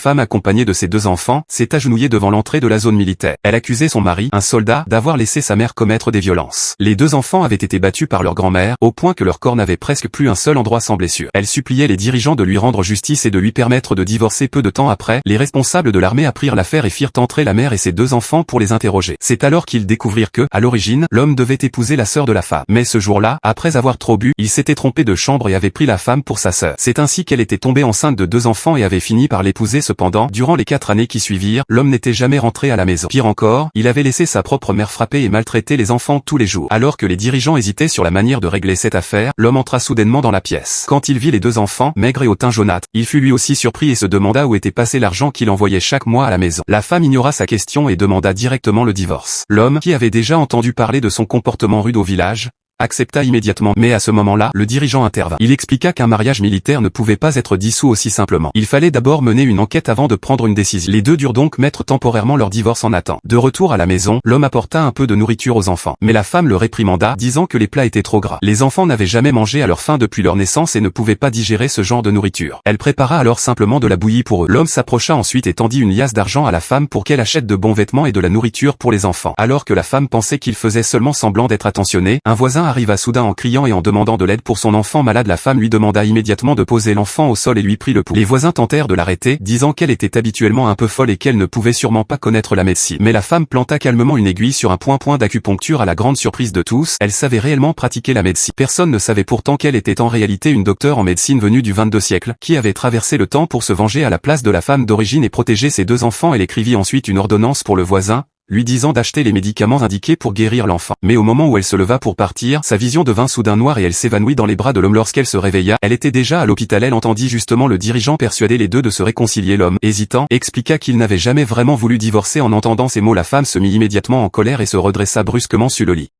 femme accompagnée de ses 2 enfants, s'est agenouillée devant l'entrée de la zone militaire. Elle accusait son mari, un soldat, d'avoir laissé sa mère commettre des violences. Les 2 enfants avaient été battus par leur grand-mère, au point que leur corps n'avait presque plus un seul endroit sans blessure. Elle suppliait les dirigeants de lui rendre justice et de lui permettre de divorcer. Peu de temps après, les responsables de l'armée apprirent l'affaire et firent entrer la mère et ses 2 enfants pour les interroger. C'est alors qu'ils découvrirent que, à l'origine, l'homme devait épouser la sœur de la femme. Mais ce jour-là, après avoir trop bu, il s'était trompé de chambre et avait pris la femme pour sa sœur. C'est ainsi qu'elle était tombée enceinte de 2 enfants et avait fini par l'épouser. Cependant, durant les 4 années qui suivirent, l'homme n'était jamais rentré à la maison. Pire encore, il avait laissé sa propre mère frapper et maltraiter les enfants tous les jours. Alors que les dirigeants hésitaient sur la manière de régler cette affaire, l'homme entra soudainement dans la pièce. Quand il vit les 2 enfants, maigres et au teint jaunâtre, il fut lui aussi surpris et se demanda où était passé l'argent qu'il envoyait chaque mois à la maison. La femme ignora sa question et demanda directement le divorce. L'homme, qui avait déjà entendu parler de son comportement rude au village, accepta immédiatement. Mais à ce moment-là, le dirigeant intervint. Il expliqua qu'un mariage militaire ne pouvait pas être dissous aussi simplement. Il fallait d'abord mener une enquête avant de prendre une décision. Les 2 durent donc mettre temporairement leur divorce en attente. De retour à la maison, l'homme apporta un peu de nourriture aux enfants. Mais la femme le réprimanda, disant que les plats étaient trop gras. Les enfants n'avaient jamais mangé à leur faim depuis leur naissance et ne pouvaient pas digérer ce genre de nourriture. Elle prépara alors simplement de la bouillie pour eux. L'homme s'approcha ensuite et tendit une liasse d'argent à la femme pour qu'elle achète de bons vêtements et de la nourriture pour les enfants. Alors que la femme pensait qu'il faisait seulement semblant d'être attentionné, un voisin arriva soudain en criant et en demandant de l'aide pour son enfant malade. La femme lui demanda immédiatement de poser l'enfant au sol et lui prit le pouls. Les voisins tentèrent de l'arrêter, disant qu'elle était habituellement un peu folle et qu'elle ne pouvait sûrement pas connaître la médecine. Mais la femme planta calmement une aiguille sur un point d'acupuncture. À la grande surprise de tous, elle savait réellement pratiquer la médecine. Personne ne savait pourtant qu'elle était en réalité une docteure en médecine venue du 22e siècle, qui avait traversé le temps pour se venger à la place de la femme d'origine et protéger ses 2 enfants. Elle écrivit ensuite une ordonnance pour le voisin, lui disant d'acheter les médicaments indiqués pour guérir l'enfant. Mais au moment où elle se leva pour partir, sa vision devint soudain noire et elle s'évanouit dans les bras de l'homme. Lorsqu'elle se réveilla, elle était déjà à l'hôpital. Elle entendit justement le dirigeant persuader les 2 de se réconcilier. L'homme, hésitant, expliqua qu'il n'avait jamais vraiment voulu divorcer. En entendant ces mots, la femme se mit immédiatement en colère et se redressa brusquement sur le lit.